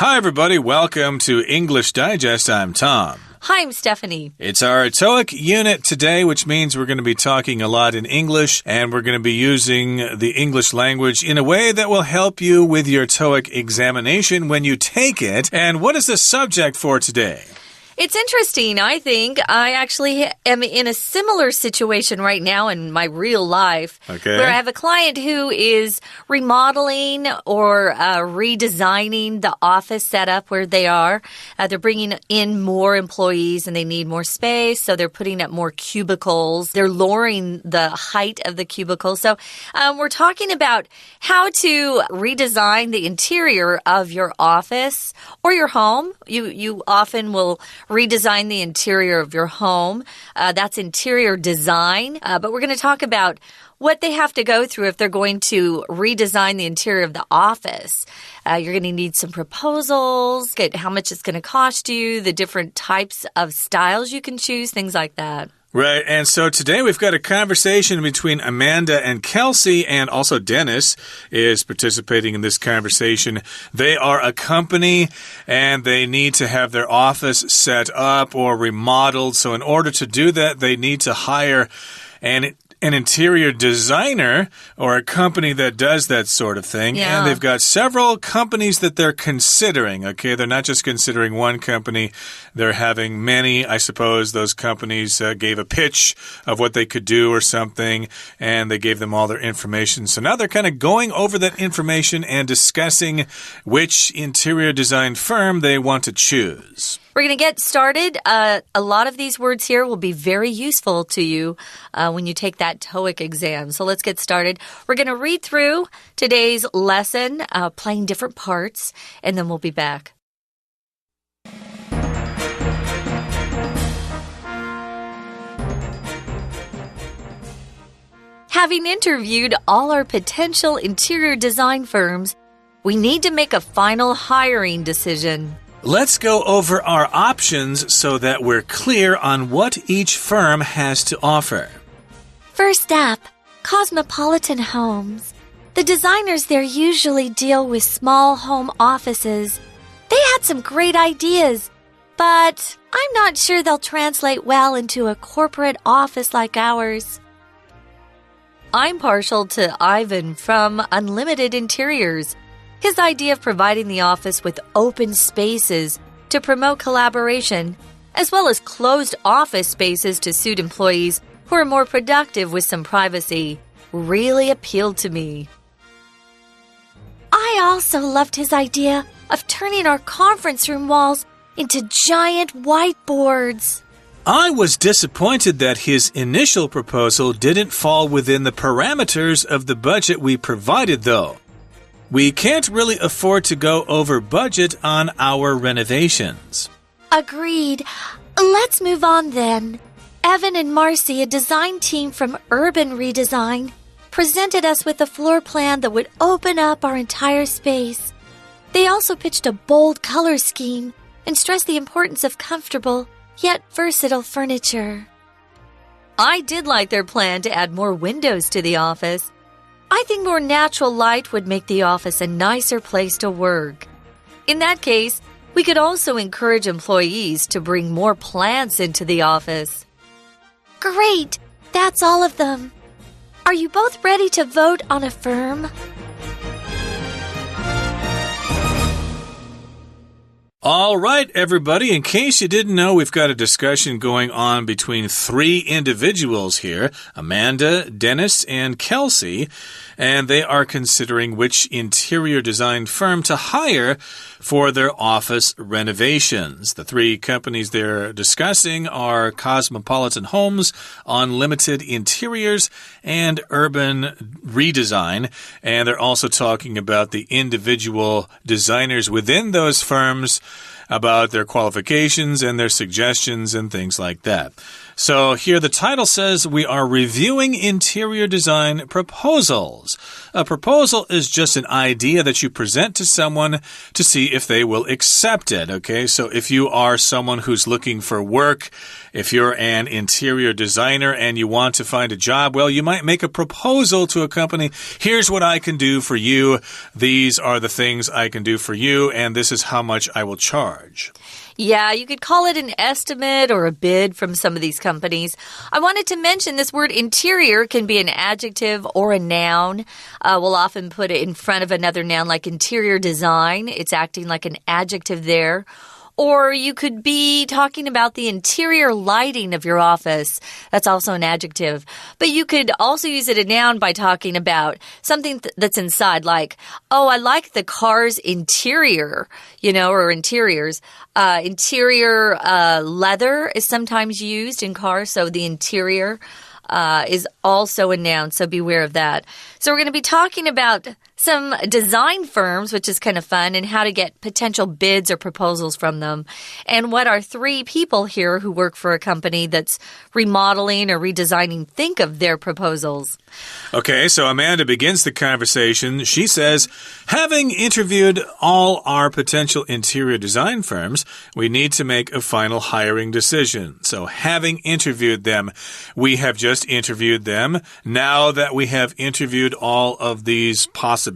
Hi, everybody. Welcome to English Digest. I'm Tom. Hi, I'm Stephanie. It's our TOEIC unit today, which means we're going to be talking a lot in English, and we're going to be using the English language in a way that will help you with your TOEIC examination when you take it. And what is the subject for today? It's interesting, I think. I actually am in a similar situation right now in my real life where I have a client who is remodeling or redesigning the office setup where they are. They're bringing in more employees and they need more space, so they're putting up more cubicles. They're lowering the height of the cubicles. So we're talking about how to redesign the interior of your office or your home. You often will redesign the interior of your home. That's interior design. But we're going to talk about what they have to go through if they're going to redesign the interior of the office. You're going to need some proposals, how much it's going to cost you, the different types of styles you can choose, things like that. Right, and so today we've got a conversation between Amanda and Kelsey, and also Dennis is participating in this conversation. They are a company, and they need to have their office set up or remodeled. So in order to do that, they need to hire an interior designer or a company that does that sort of thing. Yeah. And they've got several companies that they're considering, okay? They're not just considering one company. They're having many. I suppose those companies gave a pitch of what they could do or something, and they gave them all their information. So now they're kind of going over that information and discussing which interior design firm they want to choose. We're going to get started. A lot of these words here will be very useful to you when you take that TOEIC exam. So let's get started. We're going to read through today's lesson, playing different parts, and then we'll be back. Having interviewed all our potential interior design firms, we need to make a final hiring decision. Let's go over our options so that we're clear on what each firm has to offer. First up, Cosmopolitan Homes. The designers there usually deal with small home offices. They had some great ideas, but I'm not sure they'll translate well into a corporate office like ours. I'm partial to Ivan from Unlimited Interiors. His idea of providing the office with open spaces to promote collaboration, as well as closed office spaces to suit employees who are more productive with some privacy, really appealed to me. I also loved his idea of turning our conference room walls into giant whiteboards. I was disappointed that his initial proposal didn't fall within the parameters of the budget we provided, though. We can't really afford to go over budget on our renovations. Agreed. Let's move on then. Evan and Marcy, a design team from Urban Redesign, presented us with a floor plan that would open up our entire space. They also pitched a bold color scheme and stressed the importance of comfortable yet versatile furniture. I did like their plan to add more windows to the office. I think more natural light would make the office a nicer place to work. In that case, we could also encourage employees to bring more plants into the office. Great! That's all of them. Are you both ready to vote on a firm? All right, everybody. In case you didn't know, we've got a discussion going on between three individuals here, Amanda, Dennis, and Kelsey, and they are considering which interior design firm to hire for their office renovations. The three companies they're discussing are Cosmopolitan Homes, Unlimited Interiors, and Urban Redesign, and they're also talking about the individual designers within those firms, about their qualifications and their suggestions and things like that. So here the title says we are reviewing interior design proposals. A proposal is just an idea that you present to someone to see if they will accept it, okay? So if you are someone who's looking for work, if you're an interior designer and you want to find a job, well, you might make a proposal to a company. Here's what I can do for you. These are the things I can do for you, and this is how much I will charge. Yeah, you could call it an estimate or a bid from some of these companies. I wanted to mention this word interior can be an adjective or a noun. We'll often put it in front of another noun like interior design. It's acting like an adjective there. Or you could be talking about the interior lighting of your office. That's also an adjective. But you could also use it a noun by talking about something that's inside, like, oh, I like the car's interior, or interiors. Interior leather is sometimes used in cars, so the interior is also a noun, so beware of that. So we're going to be talking about some design firms, which is kind of fun, and how to get potential bids or proposals from them. And what our three people here who work for a company that's remodeling or redesigning think of their proposals. Okay, so Amanda begins the conversation. She says, having interviewed all our potential interior design firms, we need to make a final hiring decision. So having interviewed them, we have just interviewed them. Now that we have interviewed all of these possibilities,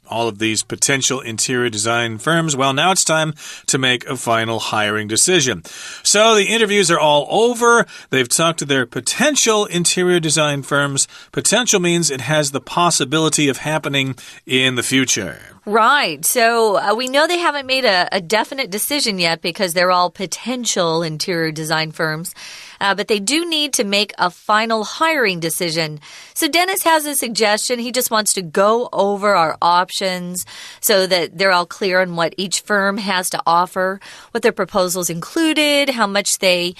all of these potential interior design firms, well, now it's time to make a final hiring decision. So the interviews are all over. They've talked to their potential interior design firms. Potential means it has the possibility of happening in the future. Right. So we know they haven't made a definite decision yet because they're all potential interior design firms. But they do need to make a final hiring decision. So Dennis has a suggestion. He just wants to go over our options so that they're all clear on what each firm has to offer, what their proposals included, how much they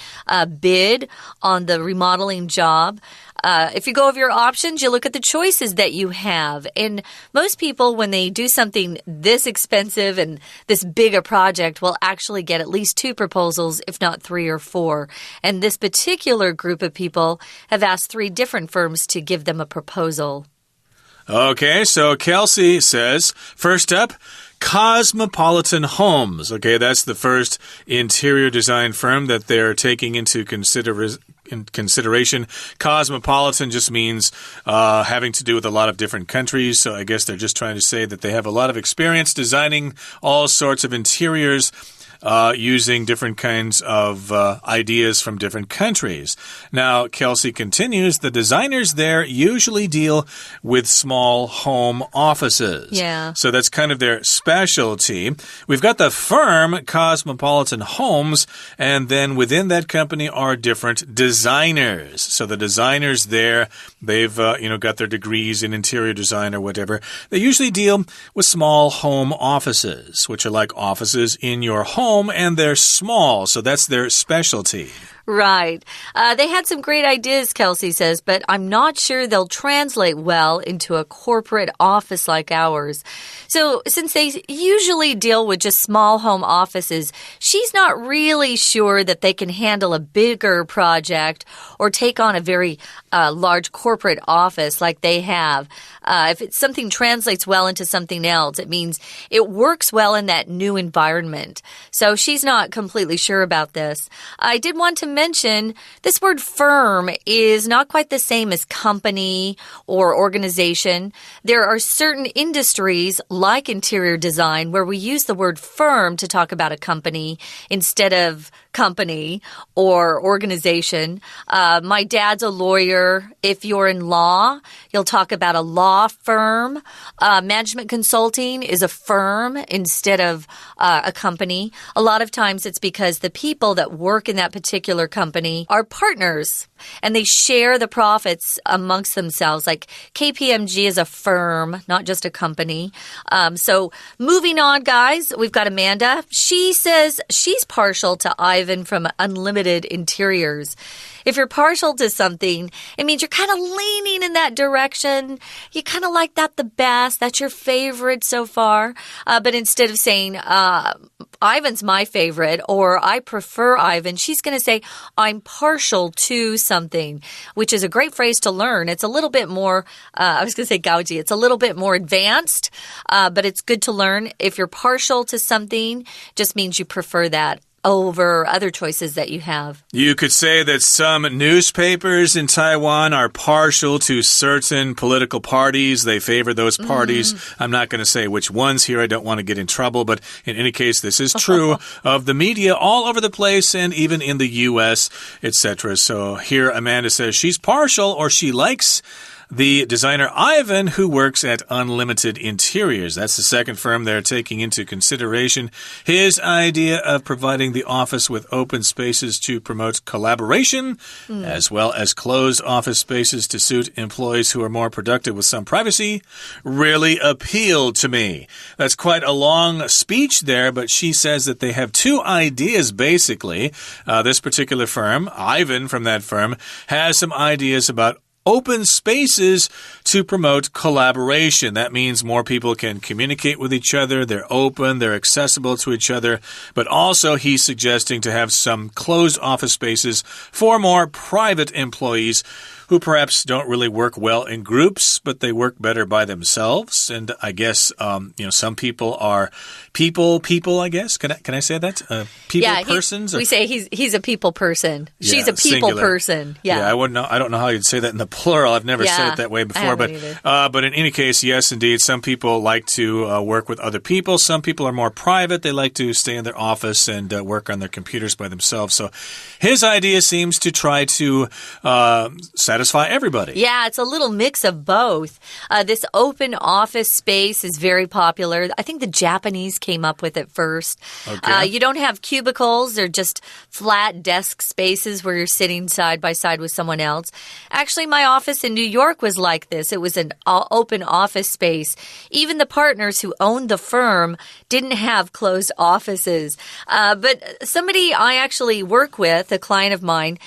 bid on the remodeling job. If you go over your options, you look at the choices that you have. And most people, when they do something this expensive and this big a project, will actually get at least 2 proposals, if not 3 or 4. And this particular group of people have asked 3 different firms to give them a proposal. Okay, so Kelsey says, first up, Cosmopolitan Homes. Okay, that's the first interior design firm that they're taking into consideration. Cosmopolitan just means having to do with a lot of different countries. So I guess they're just trying to say that they have a lot of experience designing all sorts of interiors using different kinds of ideas from different countries. Now, Kelsey continues, the designers there usually deal with small home offices. Yeah. So that's kind of their specialty. We've got the firm Cosmopolitan Homes, and then within that company are different designers. So the designers there, they've got their degrees in interior design or whatever. They usually deal with small home offices, which are like offices in your home. And they're small, so that's their specialty. Right. They had some great ideas, Kelsey says, but I'm not sure they'll translate well into a corporate office like ours. So since they usually deal with just small home offices, she's not really sure that they can handle a bigger project or take on a very large corporate office like they have. If something translates well into something else, it means it works well in that new environment. So she's not completely sure about this. I did want to mention this word firm is not quite the same as company or organization. There are certain industries like interior design where we use the word firm to talk about a company instead of company or organization. My dad's a lawyer. If you're in law, you'll talk about a law firm. Management consulting is a firm instead of a company. A lot of times it's because the people that work in that particular company are partners and they share the profits amongst themselves. Like KPMG is a firm, not just a company. So moving on, guys, we've got Amanda. She says she's partial to Ivan from Unlimited Interiors. If you're partial to something, it means you're kind of leaning in that direction. You kind of like that the best. That's your favorite so far. But instead of saying, Ivan's my favorite or I prefer Ivan, she's going to say, I'm partial to something, which is a great phrase to learn. It's a little bit more, I was going to say gaugy. It's a little bit more advanced, but it's good to learn. If you're partial to something, just means you prefer that over other choices that you have. You could say that some newspapers in Taiwan are partial to certain political parties. They favor those parties. I'm not going to say which ones here. I don't want to get in trouble, but in any case, this is true of the media all over the place and even in the U.S., etc. So here Amanda says she's partial or she likes the designer Ivan, who works at Unlimited Interiors. That's the second firm they're taking into consideration. His idea of providing the office with open spaces to promote collaboration, as well as closed office spaces to suit employees who are more productive with some privacy, really appealed to me. That's quite a long speech there, but she says that they have two ideas, basically. This particular firm, Ivan from that firm, has some ideas about open spaces to promote collaboration. That means more people can communicate with each other. They're open, they're accessible to each other. But also he's suggesting to have some closed office spaces for more private employees who perhaps don't really work well in groups, but they work better by themselves. And I guess, some people are people, I guess. Can I say that? Persons? We say he's a people person. She's a people singular. Person. Yeah, I don't know how you'd say that in the plural. I've never said it that way before. But in any case, yes, indeed, some people like to work with other people. Some people are more private. They like to stay in their office and work on their computers by themselves. So his idea seems to try to satisfy everybody. Yeah, it's a little mix of both. This open office space is very popular. I think the Japanese came up with it first. Okay. You don't have cubicles. They're just flat desk spaces where you're sitting side by side with someone else. Actually, my office in New York was like this. It was an open office space. Even the partners who owned the firm didn't have closed offices. But somebody I actually work with, a client of mine,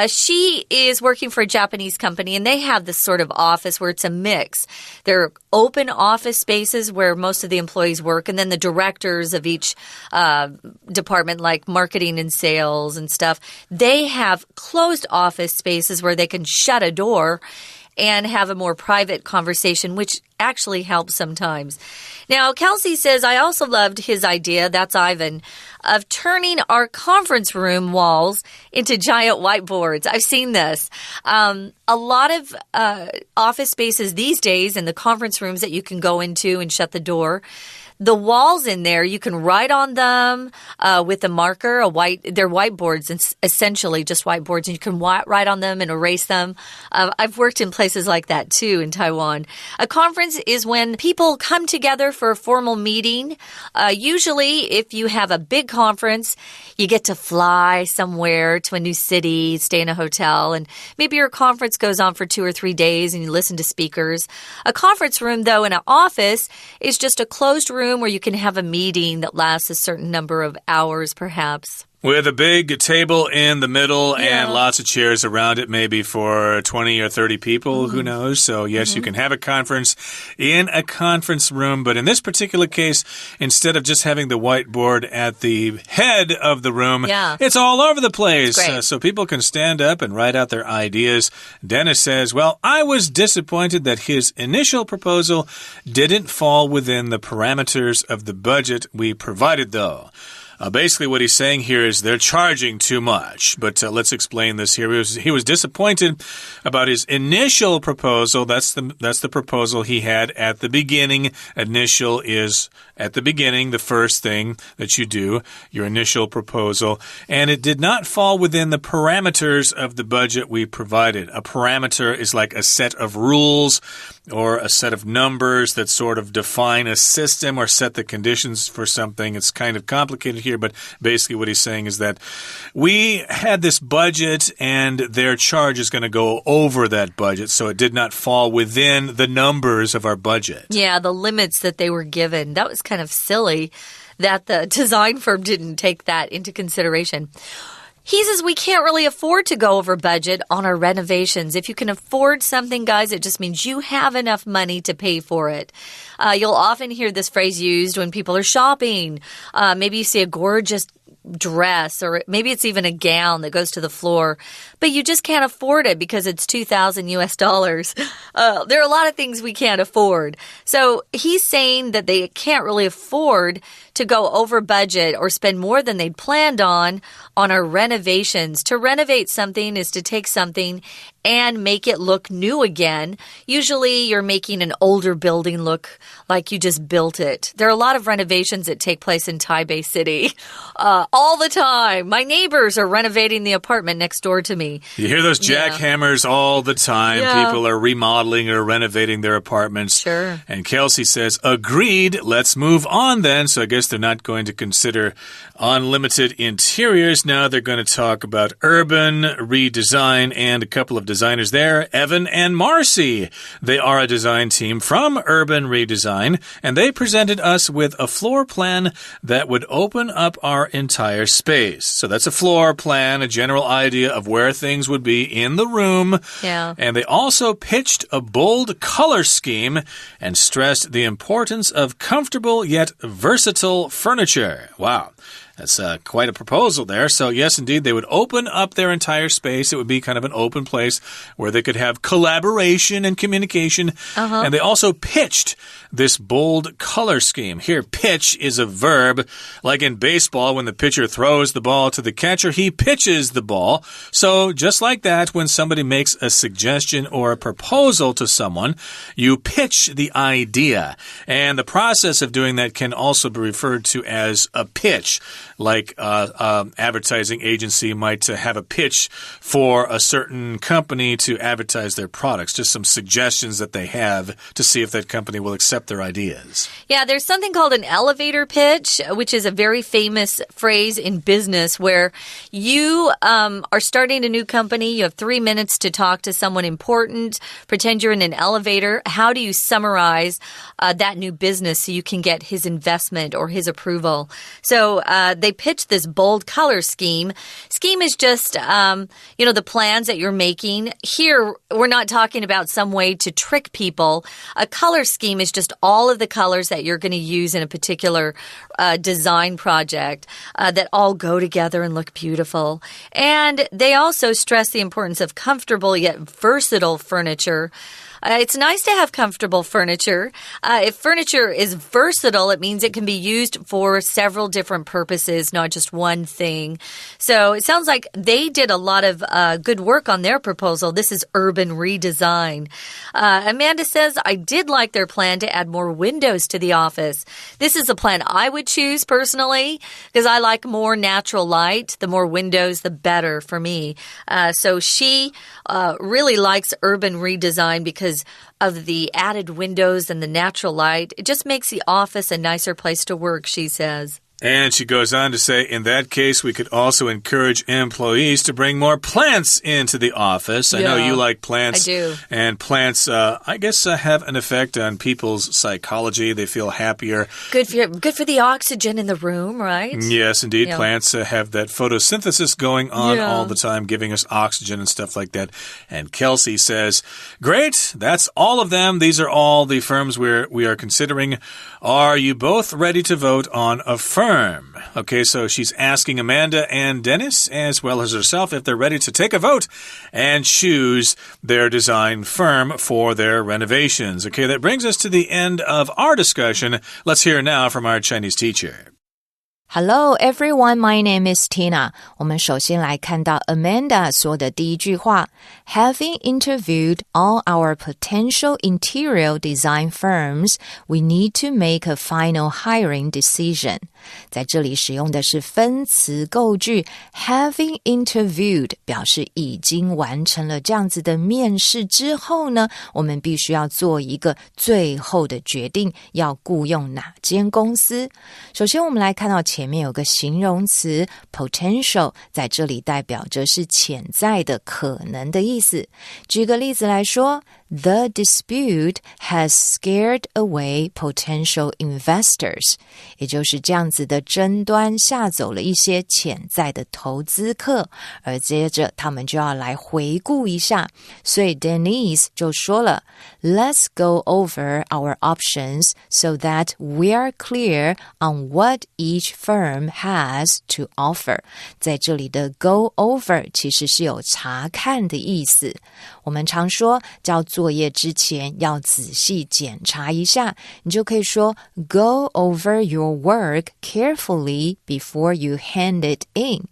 she is working for a Japanese company, and they have this sort of office where it's a mix. There are open office spaces where most of the employees work, and then the directors of each department, like marketing and sales and stuff, they have closed office spaces where they can shut a door and have a more private conversation, which actually helps sometimes. Now, Kelsey says, I also loved his idea, that's Ivan, of turning our conference room walls into giant whiteboards. I've seen this. A lot of office spaces these days in the conference rooms that you can go into and shut the door, the walls in there, you can write on them with a marker, they're whiteboards, essentially just whiteboards, and you can write on them and erase them. I've worked in places like that too in Taiwan. A conference is when people come together for a formal meeting. Usually, if you have a big conference, you get to fly somewhere to a new city, stay in a hotel, and maybe your conference goes on for 2 or 3 days and you listen to speakers. A conference room, though, in an office is just a closed room where you can have a meeting that lasts a certain number of hours, perhaps. With a big table in the middle and lots of chairs around it, maybe for 20 or 30 people, who knows? So, yes, you can have a conference in a conference room. But in this particular case, instead of just having the whiteboard at the head of the room, it's all over the place. So people can stand up and write out their ideas. Dennis says, well, I was disappointed that his initial proposal didn't fall within the parameters of the budget we provided, though. Basically, what he's saying here is they're charging too much. But let's explain this here. He was disappointed about his initial proposal. That's the proposal he had at the beginning. Initial is at the beginning, the first thing that you do, your initial proposal. And it did not fall within the parameters of the budget we provided. A parameter is like a set of rules or a set of numbers that sort of define a system or set the conditions for something. It's kind of complicated here, but basically what he's saying is that we had this budget and their charge is going to go over that budget, so it did not fall within the numbers of our budget. Yeah, the limits that they were given. That was kind of silly that the design firm didn't take that into consideration. He says we can't really afford to go over budget on our renovations. If you can afford something, guys, it just means you have enough money to pay for it. You'll often hear this phrase used when people are shopping. Maybe you see a gorgeous dress, or maybe it's even a gown that goes to the floor, but you just can't afford it because it's $2,000 US. There are a lot of things we can't afford. So he's saying that they can't really afford to go over budget or spend more than they'd planned on our renovations. To renovate something is to take something and make it look new again. Usually you're making an older building look like you just built it. There are a lot of renovations that take place in Taipei City all the time. My neighbors are renovating the apartment next door to me. You hear those jackhammers all the time. Yeah. People are remodeling or renovating their apartments. Sure. And Kelsey says, agreed, let's move on then. So I guess they're not going to consider unlimited interiors. Now they're going to talk about urban redesign and a couple of designers there, Evan and Marcy. They are a design team from Urban Redesign, and they presented us with a floor plan that would open up our entire space. So that's a floor plan, a general idea of where things would be in the room. Yeah. And they also pitched a bold color scheme and stressed the importance of comfortable yet versatile furniture. Wow. That's quite a proposal there. So, yes, indeed, they would open up their entire space. It would be kind of an open place where they could have collaboration and communication. And they also pitched this bold color scheme. Here, pitch is a verb. Like in baseball, when the pitcher throws the ball to the catcher, he pitches the ball. So, just like that, when somebody makes a suggestion or a proposal to someone, you pitch the idea. And the process of doing that can also be referred to as a pitch. Like advertising agency might have a pitch for a certain company to advertise their products. Just some suggestions that they have to see if that company will accept their ideas. Yeah, there's something called an elevator pitch, which is a very famous phrase in business where you are starting a new company. You have 3 minutes to talk to someone important. Pretend you're in an elevator. How do you summarize that new business so you can get his investment or his approval? So they pitched this bold color scheme. Scheme is just, the plans that you're making. Here, we're not talking about some way to trick people. A color scheme is just all of the colors that you're going to use in a particular design project that all go together and look beautiful. And they also stress the importance of comfortable yet versatile furniture. It's nice to have comfortable furniture. If furniture is versatile, it means it can be used for several different purposes, not just one thing. So it sounds like they did a lot of good work on their proposal. This is Urban Redesign. Amanda says, I did like their plan to add more windows to the office. This is a plan I would choose personally because I like more natural light. The more windows, the better for me. So she really likes Urban Redesign because of the added windows and the natural light. It just makes the office a nicer place to work, she says. And she goes on to say, in that case, we could also encourage employees to bring more plants into the office. I know you like plants. I do. And plants, I guess, have an effect on people's psychology. They feel happier. Good for the oxygen in the room, right? Yes, indeed. Plants have that photosynthesis going on all the time, giving us oxygen and stuff like that. And Kelsey says, great, that's all of them. These are all the firms we are considering. Are you both ready to vote on a firm? Okay, so she's asking Amanda and Dennis, as well as herself, if they're ready to take a vote and choose their design firm for their renovations. Okay, that brings us to the end of our discussion. Let's hear now from our Chinese teacher. Hello everyone, my name is Tina. 我们首先来看到 Amanda 说的第一句话 Having interviewed all our potential interior design firms, we need to make a final hiring decision. 在这里使用的是分词构句 Having interviewed 表示已经完成了这样子的面试之后呢，我们必须要做一个最后的决定，要雇用哪间公司。首先我们来看到前面有个形容词 potential 在这里代表着是潜在的可能的意思。举个例子来说 The dispute has scared away potential investors. 也就是这样子的争端吓走了一些潜在的投资客，而接着他们就要来回顾一下，所以 Denise 就说了 Let's go over our options so that we are clear on what each firm has to offer. 在这里的 go over 其实是有查看的意思，我们常说交作业之前要仔细检查一下，你就可以说 Go over your work carefully before you hand it in.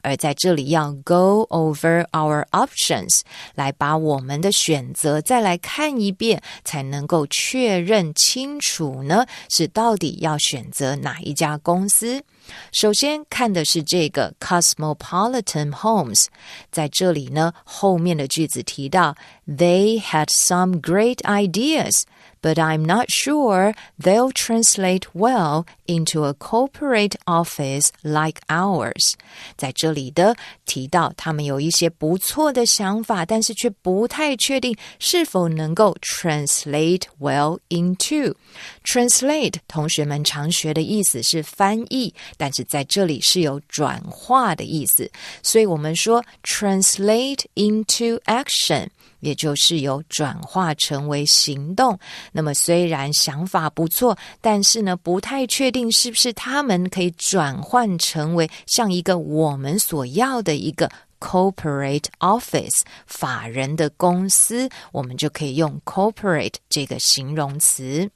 而在这里要 go over our options 来把我们的选择再来看一遍，才能够确认清楚呢是到底要选择哪一家公司。首先看的是这个 Cosmopolitan Homes， 在这里呢后面的句子提到 They had some great ideas, but I'm not sure they'll translate well into a corporate office like ours. 在这里的提到他们有一些不错的想法，但是却不太确定是否能够 translate well into. Translate 同学们常学的意思是翻译，但是在这里是有转化的意思，所以我们说 translate into action， 也就是有转化成为行动。那么虽然想法不错，但是呢不太确定是不是他们可以转换成为像一个我们所要的一个corporate office， 法人的公司，我们就可以用 corporate 这个形容词。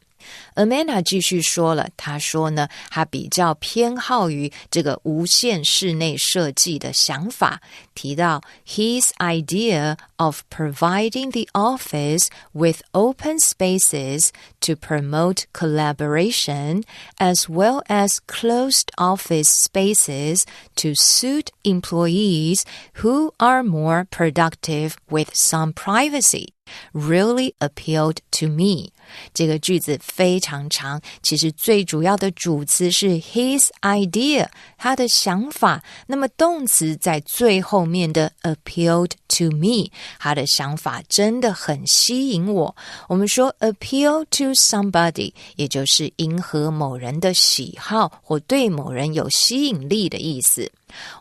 Amanda 继续说了，她说呢，她比较偏好于这个无限室内设计的想法，提到 his idea of providing the office with open spaces to promote collaboration as well as closed office spaces to suit employees who are more productive with some privacy really appealed to me. 这个句子非常长，其实最主要的主词是 his idea， 他的想法，那么动词在最后面的 appealed to me， 他的想法真的很吸引我。我们说 appeal to somebody， 也就是迎合某人的喜好或对某人有吸引力的意思。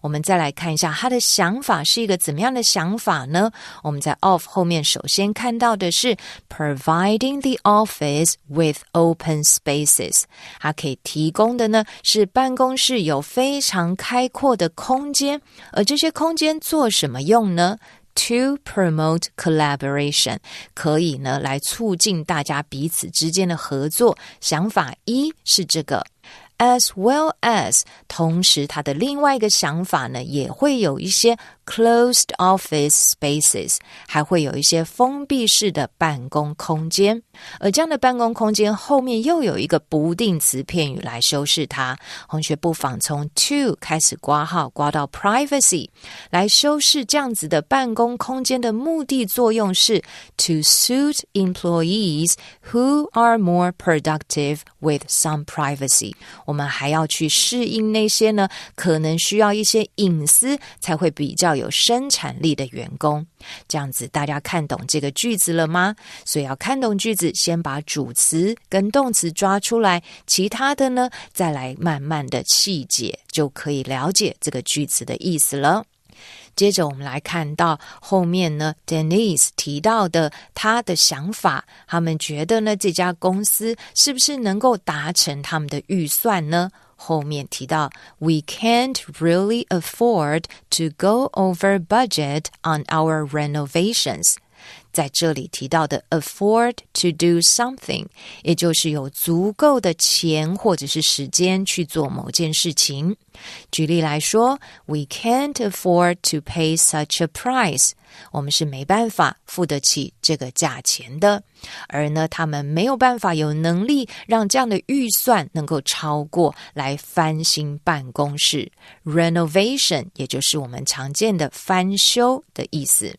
我们再来看一下他的想法是一个怎么样的想法呢？我们在 of 后面首先看到的是 providing the office with open spaces， 它可以提供的呢是办公室有非常开阔的空间，而这些空间做什么用呢？To promote collaboration， 可以呢来促进大家彼此之间的合作。想法一是这个。As well as， 同时他的另外一个想法呢，也会有一些 closed office spaces， 还会有一些封闭式的办公空间。而这样的办公空间后面又有一个不定词片语来修饰它，同学不妨从 to 开始括号括到 privacy 来修饰这样子的办公空间的目的作用是 to suit employees who are more productive with some privacy。我们还要去适应那些呢可能需要一些隐私才会比较有生产力的员工。这样子大家看懂这个句子了吗？所以要看懂句子，先把主词跟动词抓出来，其他的呢再来慢慢的细解，就可以了解这个句子的意思了。接着我们来看到后面呢 Denise 提到的他的想法，他们觉得呢这家公司是不是能够达成他们的预算呢？后面提到 We can't really afford to go over budget on our renovations。在这里提到的 afford to do something， 也就是有足够的钱或者是时间去做某件事情。举例来说 We can't afford to pay such a price， 我们是没办法付得起这个价钱的。而呢他们没有办法有能力让这样的预算能够超过来翻新办公室。 Renovation 也就是我们常见的翻修的意思。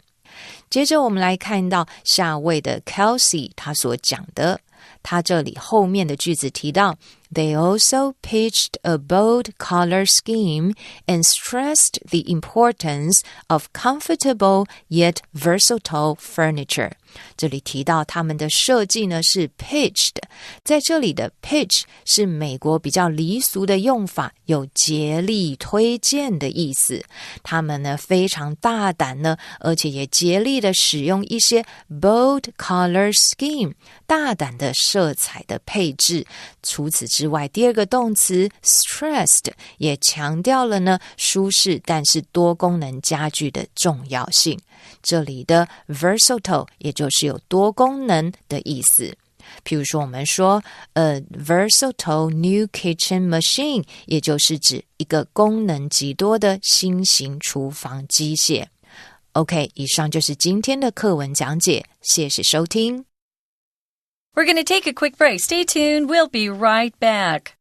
接着我们来看到下位的 Kelsey 他所讲的，他这里后面的句子提到 They also pitched a bold color scheme and stressed the importance of comfortable yet versatile furniture. 这里提到他们的设计呢是 pitched， 在这里的 pitch 是美国比较离俗的用法，有竭力推荐的意思。他们呢非常大胆呢，而且也竭力的使用一些 bold color scheme， 大胆的色彩的配置。除此之外，第二个动词 stressed 也强调了呢舒适但是多功能家具的重要性。这里的 versatile 也就是有多功能的意思。譬如说我们说 a versatile new kitchen machine， 也就是指一个功能极多的新型厨房机械。OK， 以上就是今天的课文讲解，谢谢收听。We're going to take a quick break. Stay tuned. We'll be right back.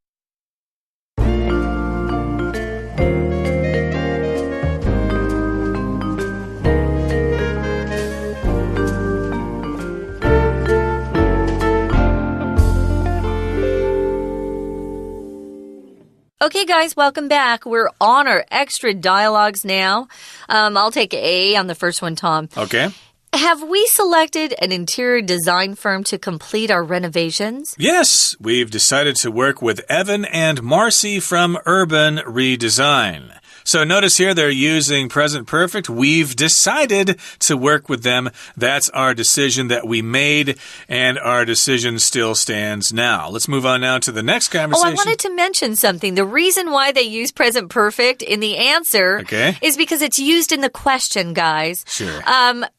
Okay, guys, welcome back. We're on our extra dialogues now. I'll take A on the first one, Tom. Okay. Have we selected an interior design firm to complete our renovations? Yes, we've decided to work with Evan and Marcy from Urban Redesign. So notice here they're using present perfect. We've decided to work with them. That's our decision that we made, and our decision still stands now. Let's move on now to the next conversation. Oh, I wanted to mention something. The reason why they use present perfect in the answer is because it's used in the question, guys. Sure.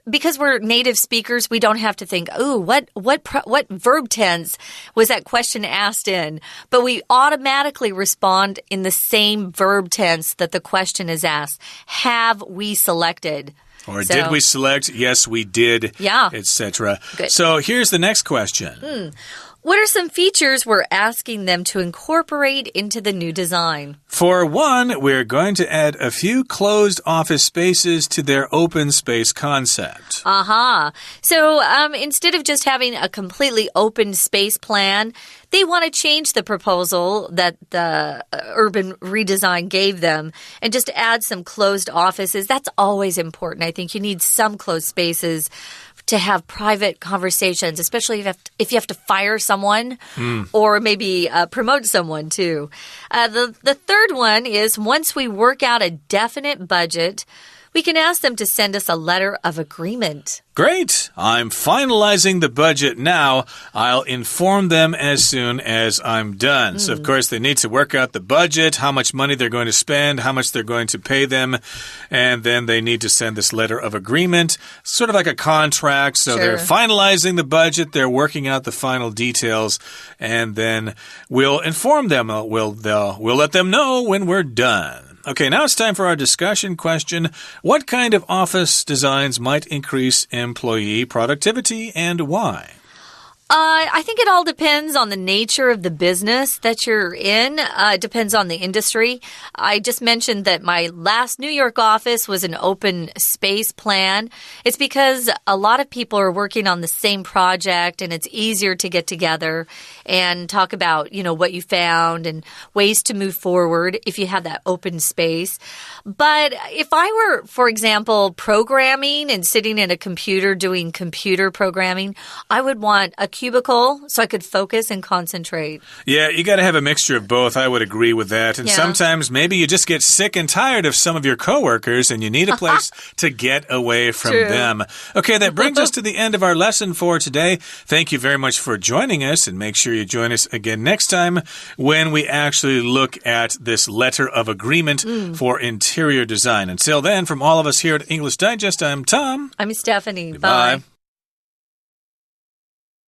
Because we're native speakers, we don't have to think, ooh, what verb tense was that question asked in? But we automatically respond in the same verb tense that the question is asked. Have we selected? Or did we select? Yes, we did. Yeah. Etc. Good. So here's the next question. What are some features we're asking them to incorporate into the new design? For one, we're going to add a few closed office spaces to their open space concept. So instead of just having a completely open space plan, they want to change the proposal that the Urban Redesign gave them and just add some closed offices. That's always important. I think you need some closed spaces to have private conversations, especially if you have to fire someone or maybe promote someone too. The third one is once we work out a definite budget, we can ask them to send us a letter of agreement. Great. I'm finalizing the budget now. I'll inform them as soon as I'm done. So, of course, they need to work out the budget, how much money they're going to spend, how much they're going to pay them, and then they need to send this letter of agreement, sort of like a contract. So they're finalizing the budget, they're working out the final details, and then we'll inform them. We'll let them know when we're done. Okay, now it's time for our discussion question. What kind of office designs might increase employee productivity and why? I think it all depends on the nature of the business that you're in. It depends on the industry. I just mentioned that my last New York office was an open space plan. It's because a lot of people are working on the same project and it's easier to get together and talk about, what you found and ways to move forward if you have that open space. But if I were, for example, programming and sitting in a computer doing computer programming, I would want a cubicle so I could focus and concentrate. Yeah, you got to have a mixture of both. I would agree with that. And sometimes maybe you just get sick and tired of some of your coworkers and you need a place to get away from them. Okay, that brings us to the end of our lesson for today. Thank you very much for joining us, and make sure you join us again next time when we actually look at this letter of agreement for interior design. Until then, from all of us here at English Digest, I'm Tom. I'm Stephanie. Goodbye. Bye.